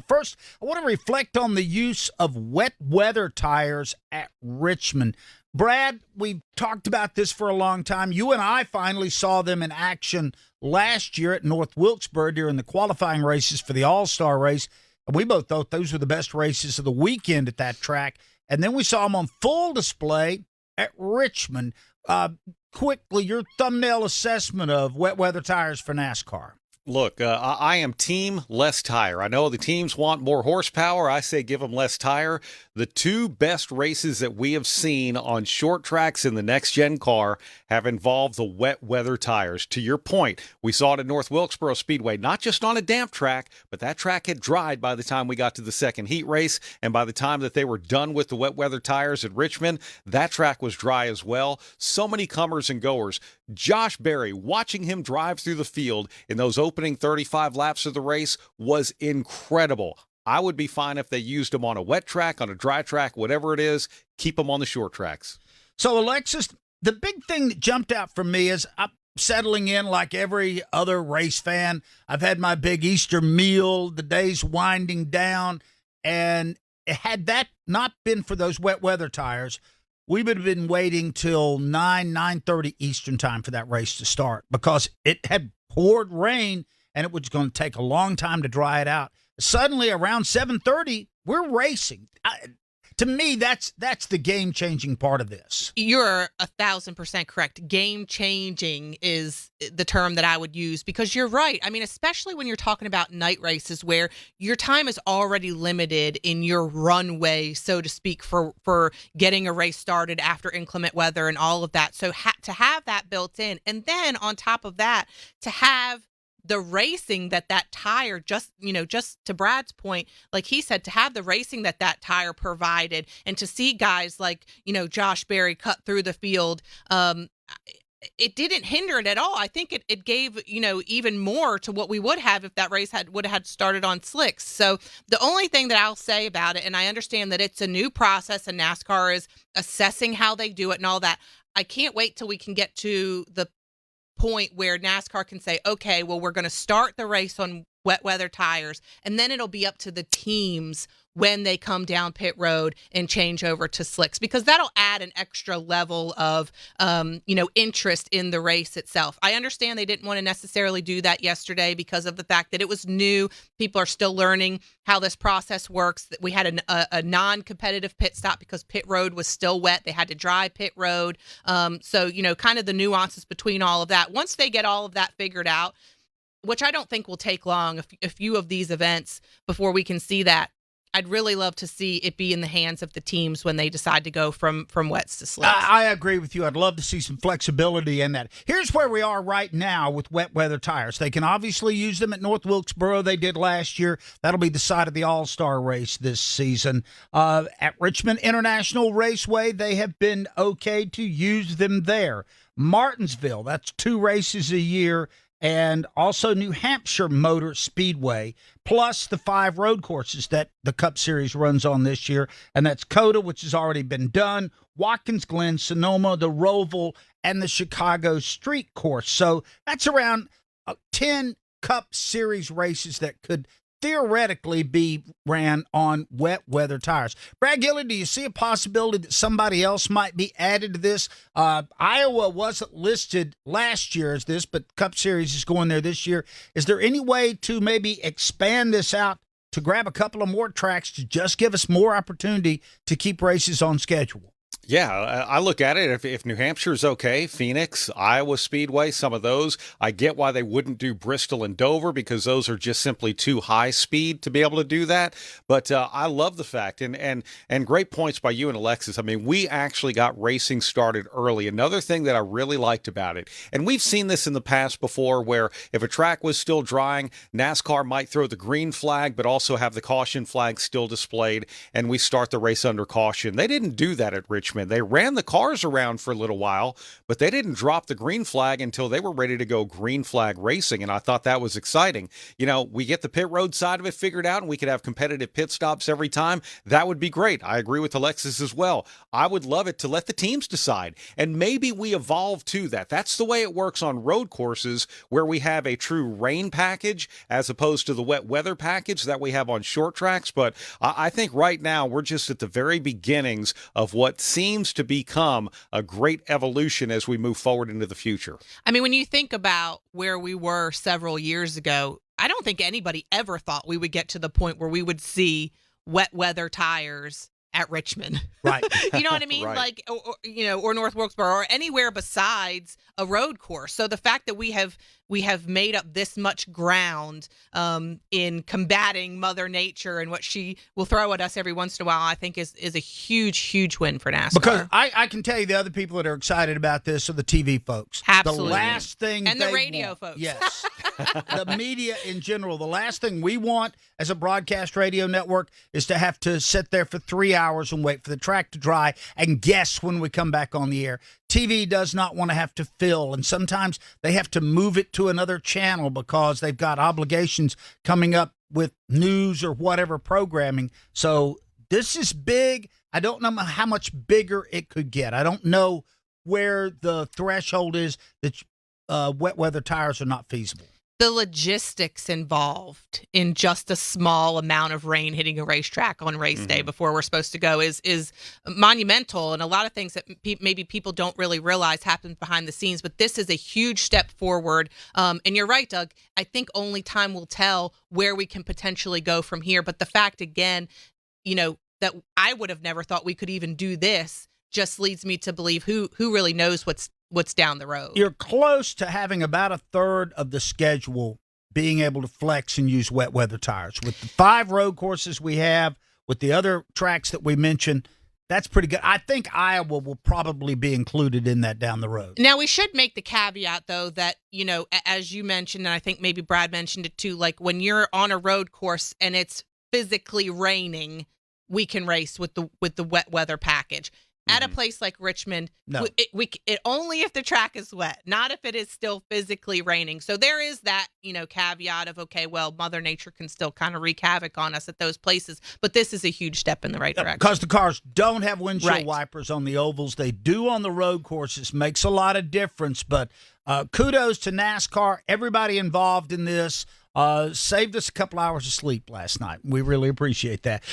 first, I want to reflect on the use of wet weather tires at Richmond. Brad, we've talked about this for a long time. You and I finally saw them in action last year at North Wilkesboro during the qualifying races for the All-Star race. And we both thought those were the best races of the weekend at that track. And then we saw them on full display at Richmond. Quickly, your thumbnail assessment of wet weather tires for NASCAR. Look, I am team less tire. I know the teams want more horsepower. I say give them less tire. The two best races that we have seen on short tracks in the next-gen car have involved the wet weather tires. To your point, we saw it at North Wilkesboro Speedway, not just on a damp track, but that track had dried by the time we got to the second heat race, and by the time that they were done with the wet weather tires at Richmond, that track was dry as well. So many comers and goers. Josh Berry, watching him drive through the field in those opening 35 laps of the race was incredible. I would be fine if they used him on a wet track, on a dry track, whatever it is, keep him on the short tracks. So, Alexis, the big thing that jumped out for me is I'm settling in like every other race fan. I've had my big Easter meal, the day's winding down, and had that not been for those wet weather tires, we would have been waiting till 9:30 Eastern time for that race to start because it had poured rain and it was going to take a long time to dry it out. Suddenly, around 7:30, we're racing. To me, that's the game-changing part of this. You're 1,000% correct. Game-changing is the term that I would use because you're right. I mean, especially when you're talking about night races where your time is already limited in your runway, so to speak, for getting a race started after inclement weather and all of that. So to have that built in, and then on top of that, to have the racing that tire, just to Brad's point, like he said, to have the racing that tire provided and to see guys like, Josh Berry cut through the field, it didn't hinder it at all. I think it gave, even more to what we would have if that race would have started on slicks. So the only thing that I'll say about it, and I understand that it's a new process and NASCAR is assessing how they do it and all that. I can't wait till we can get to the point where NASCAR can say, okay, well, we're going to start the race on wet weather tires, and then it'll be up to the teams when they come down pit road and change over to slicks, because that'll add an extra level of, interest in the race itself. I understand they didn't want to necessarily do that yesterday because of the fact that it was new. People are still learning how this process works. We had a non-competitive pit stop because pit road was still wet. They had to dry pit road. So, kind of the nuances between all of that. Once they get all of that figured out, which I don't think will take long, a few of these events before we can see that, I'd really love to see it be in the hands of the teams when they decide to go from wets to slicks. I agree with you. I'd love to see some flexibility in that. Here's where we are right now with wet weather tires. They can obviously use them at North Wilkesboro. They did last year. That'll be the side of the All-Star race this season. At Richmond International Raceway, they have been okay to use them there. Martinsville, that's 2 races a year. And also New Hampshire Motor Speedway, plus the 5 road courses that the Cup Series runs on this year. And that's COTA, which has already been done, Watkins Glen, Sonoma, the Roval, and the Chicago Street Course. So that's around 10 Cup Series races that could theoretically be ran on wet weather tires. Brad Gillie, do you see a possibility that somebody else might be added to this? Iowa wasn't listed last year as this, but Cup Series is going there this year. Is there any way to maybe expand this out to grab a couple of more tracks to just give us more opportunity to keep races on schedule? Yeah, I look at it. If New Hampshire's okay, Phoenix, Iowa Speedway, some of those, I get why they wouldn't do Bristol and Dover because those are just simply too high speed to be able to do that. But I love the fact, and great points by you and Alexis. I mean, we actually got racing started early. Another thing that I really liked about it, and we've seen this in the past before, where if a track was still drying, NASCAR might throw the green flag, but also have the caution flag still displayed, and we start the race under caution. They didn't do that at Richmond. Richmond. They ran the cars around for a little while, but they didn't drop the green flag until they were ready to go green flag racing, and I thought that was exciting. We get the pit road side of it figured out, and we could have competitive pit stops every time. That would be great. I agree with Alexis as well. I would love it to let the teams decide, and maybe we evolve to that. That's the way it works on road courses where we have a true rain package as opposed to the wet weather package that we have on short tracks. But I think right now we're just at the very beginnings of what seems to become a great evolution as we move forward into the future. I mean, when you think about where we were several years ago, I don't think anybody ever thought we would get to the point where we would see wet weather tires at Richmond. Right. You know what I mean? Right. Like, or North Wilkesboro or anywhere besides a road course. So the fact that we have made up this much ground in combating Mother Nature and what she will throw at us every once in a while, I think is a huge, huge win for NASCAR. Because I can tell you the other people that are excited about this are the TV folks. Absolutely. The last thing And the they radio want- folks. Yes. The media in general. The last thing we want as a broadcast radio network is to have to sit there for 3 hours and wait for the track to dry and guess when we come back on the air. TV does not want to have to fill, and sometimes they have to move it to another channel because they've got obligations coming up with news or whatever programming. So this is big. I don't know how much bigger it could get. I don't know where the threshold is that wet weather tires are not feasible. The logistics involved in just a small amount of rain hitting a racetrack on race day before we're supposed to go is monumental, and a lot of things that maybe people don't really realize happen behind the scenes. But this is a huge step forward. And you're right, Doug. I think only time will tell where we can potentially go from here. But the fact, again, that I would have never thought we could even do this just leads me to believe who really knows what's down the road. You're close to having about a third of the schedule being able to flex and use wet weather tires. With the 5 road courses we have, with the other tracks that we mentioned, that's pretty good. I think Iowa will probably be included in that down the road. Now, we should make the caveat, though, that, as you mentioned, and I think maybe Brad mentioned it too, like when you're on a road course and it's physically raining, we can race with the wet weather package. At a place like Richmond, No. it only if the track is wet, not if it is still physically raining. So there is that, caveat of, okay, well, Mother Nature can still kind of wreak havoc on us at those places. But this is a huge step in the right direction. Because the cars don't have windshield Right. wipers on the ovals. They do on the road courses. Makes a lot of difference. But kudos to NASCAR, everybody involved in this. Saved us a couple hours of sleep last night. We really appreciate that.